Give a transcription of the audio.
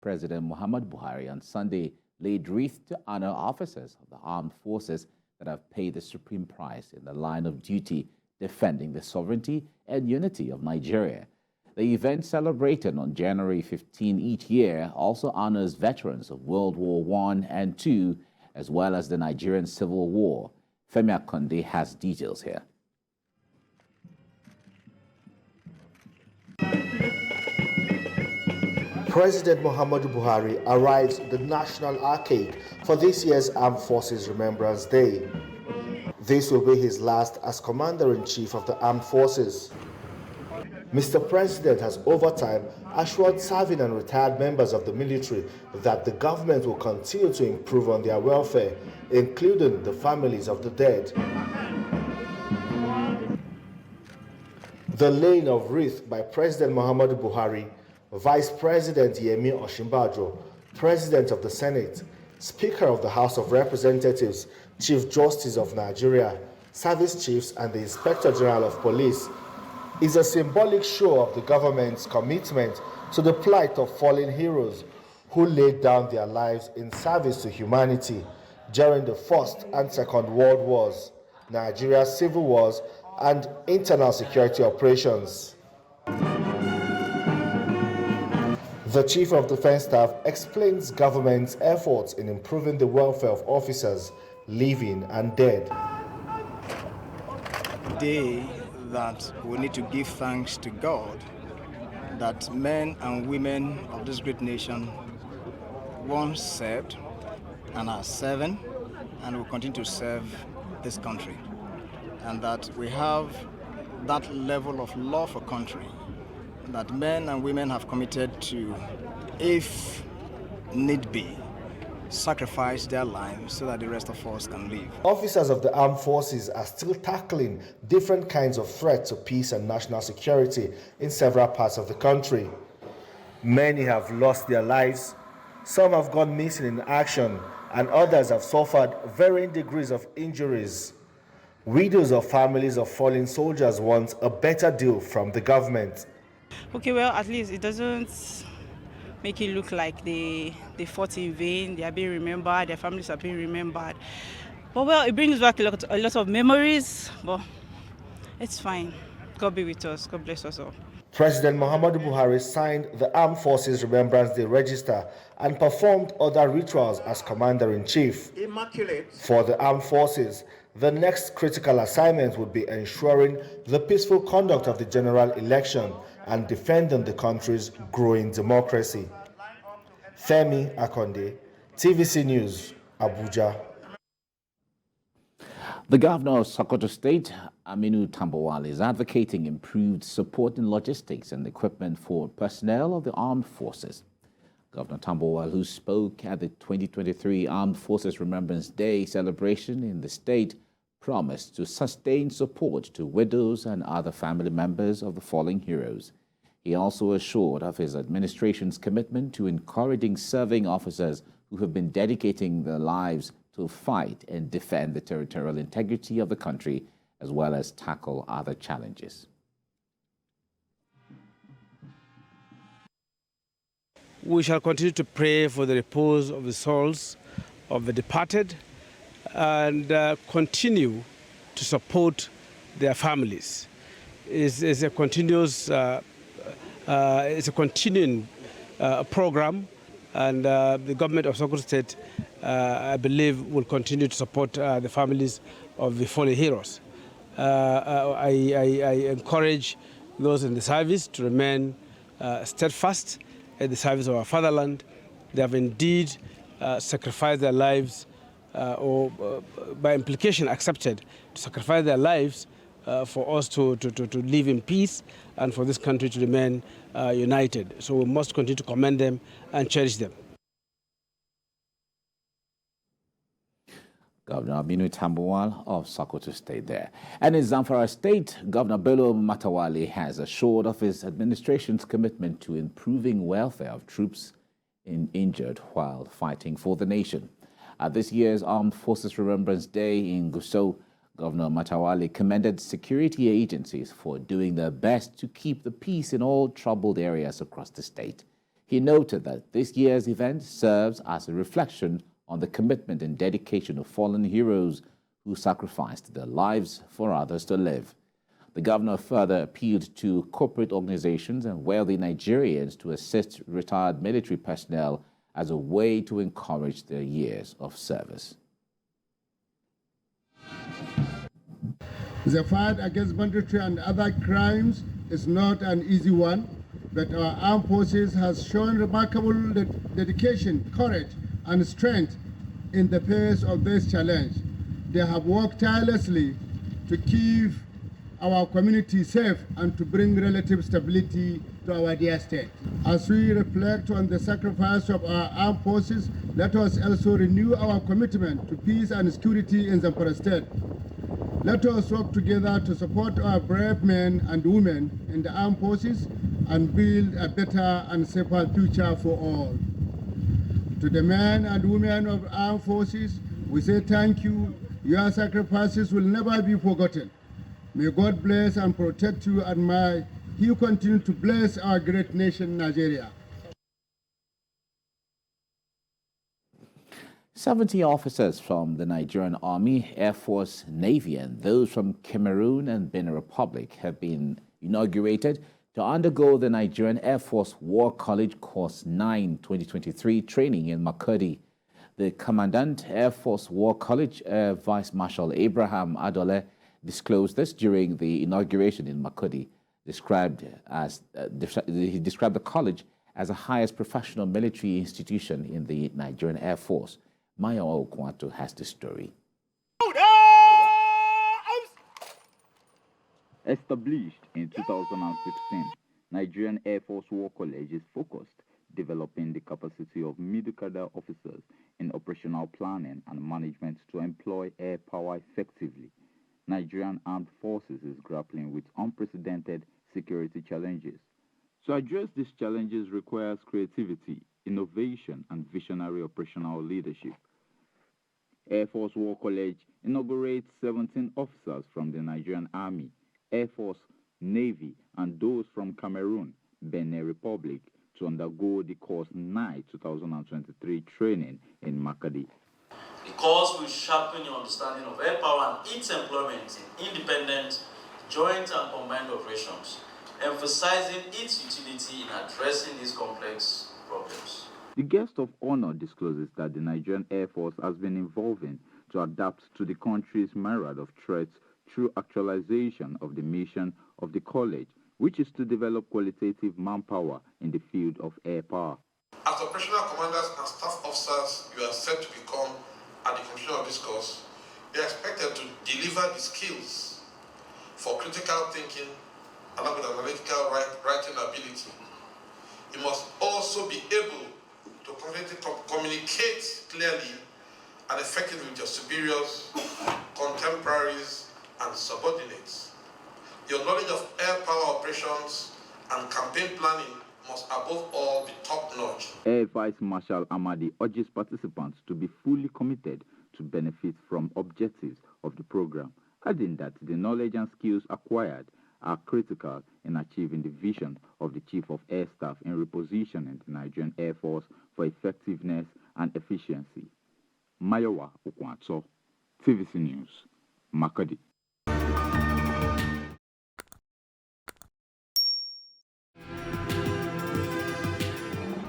President Muhammadu Buhari on Sunday laid wreaths to honor officers of the armed forces that have paid the supreme price in the line of duty defending the sovereignty and unity of Nigeria. The event, celebrated on January 15 each year, also honors veterans of World War I and II, as well as the Nigerian Civil War. Femi Akonde has details here. President Muhammadu Buhari arrives at the National Arcade for this year's Armed Forces Remembrance Day. This will be his last as Commander-in-Chief of the Armed Forces. Mr. President has over time assured serving and retired members of the military that the government will continue to improve on their welfare, including the families of the dead. The laying of wreath by President Muhammadu Buhari, Vice President Osinbajo, President of the Senate, Speaker of the House of Representatives, Chief Justice of Nigeria, Service Chiefs and the Inspector General of Police is a symbolic show of the government's commitment to the plight of fallen heroes who laid down their lives in service to humanity during the First and Second World Wars, Nigeria's civil wars, and internal security operations. The Chief of Defense Staff explains government's efforts in improving the welfare of officers, living and dead. Day that we need to give thanks to God that men and women of this great nation once served and are serving and will continue to serve this country, and that we have that level of love for country that men and women have committed to, if need be, sacrifice their lives so that the rest of us can live. Officers of the armed forces are still tackling different kinds of threats to peace and national security in several parts of the country. Many have lost their lives, some have gone missing in action, and others have suffered varying degrees of injuries. Widows of families of fallen soldiers want a better deal from the government. Okay, well, at least it doesn't make it look like they fought in vain, they are being remembered, their families are being remembered. But well, it brings back a lot of memories, but it's fine. God be with us, God bless us all. President Muhammadu Buhari signed the Armed Forces Remembrance Day Register and performed other rituals as Commander-in-Chief. For the Armed Forces, the next critical assignment would be ensuring the peaceful conduct of the general election and defending the country's growing democracy. Femi Akonde, TVC News, Abuja. The governor of Sokoto State, Aminu Tambuwal, is advocating improved support in logistics and equipment for personnel of the armed forces. Governor Tambuwal, who spoke at the 2023 Armed Forces Remembrance Day celebration in the state, promised to sustain support to widows and other family members of the fallen heroes. He also assured of his administration's commitment to encouraging serving officers who have been dedicating their lives to fight and defend the territorial integrity of the country, as well as tackle other challenges. We shall continue to pray for the repose of the souls of the departed and continue to support their families. It's a continuous, it's a continuing program, and the government of Sokoto State, I believe, will continue to support the families of the fallen heroes. I encourage those in the service to remain steadfast at the service of our fatherland. They have indeed sacrificed their lives, or by implication accepted to sacrifice their lives for us to live in peace and for this country to remain united. So we must continue to commend them and cherish them. Governor Aminu Tambuwal of Sokoto State there. And in Zamfara State, Governor Bello Matawale has assured of his administration's commitment to improving welfare of troops injured while fighting for the nation. At this year's Armed Forces Remembrance Day in Gusau, Governor Matawale commended security agencies for doing their best to keep the peace in all troubled areas across the state. He noted that this year's event serves as a reflection on the commitment and dedication of fallen heroes who sacrificed their lives for others to live. The governor further appealed to corporate organizations and wealthy Nigerians to assist retired military personnel as a way to encourage their years of service. The fight against banditry and other crimes is not an easy one, but our armed forces has shown remarkable dedication, courage, and strength in the face of this challenge. They have worked tirelessly to keep our community safe and to bring relative stability to our dear state. As we reflect on the sacrifice of our armed forces, let us also renew our commitment to peace and security in Zamfara state. Let us work together to support our brave men and women in the armed forces and build a better and safer future for all. To the men and women of armed forces, we say thank you. Your sacrifices will never be forgotten. May God bless and protect you, and may He continue to bless our great nation, Nigeria. 70 officers from the Nigerian Army, Air Force, Navy, and those from Cameroon and Benin Republic have been inaugurated to undergo the Nigerian Air Force War College Course 9 2023 training in Makurdi. The Commandant, Air Force War College, Vice Marshal Abraham Adole, disclosed this during the inauguration in Makurdi. He described the college as the highest professional military institution in the Nigerian Air Force. Maya Okwato has the story. Established in 2016, Nigerian Air Force War College is focused developing the capacity of middle cadre officers in operational planning and management to employ air power effectively. Nigerian Armed Forces is grappling with unprecedented security challenges. To address these challenges requires creativity, innovation, and visionary operational leadership. Air Force War College inaugurates 17 officers from the Nigerian Army, Air Force, Navy, and those from Cameroon, Benin Republic to undergo the Course 9 2023 training in Makurdi. The course will sharpen your understanding of air power and its employment in independent, joint and combined operations, emphasizing its utility in addressing these complex problems. The guest of honor discloses that the Nigerian Air Force has been evolving to adapt to the country's myriad of threats through actualization of the mission of the college, which is to develop qualitative manpower in the field of air power. As operational commanders and staff officers you are set to become at the completion of this course, you are expected to deliver the skills for critical thinking along with analytical writing ability. You must also be able to confidently communicate clearly and effectively with your superiors, contemporaries, and subordinates. Your knowledge of air power operations and campaign planning must above all be top-notch. Air Vice Marshal Amadi urges participants to be fully committed to benefit from objectives of the program, adding that the knowledge and skills acquired are critical in achieving the vision of the Chief of Air Staff in repositioning the Nigerian Air Force for effectiveness and efficiency. Mayowa Okwato, TVC News, Makurdi.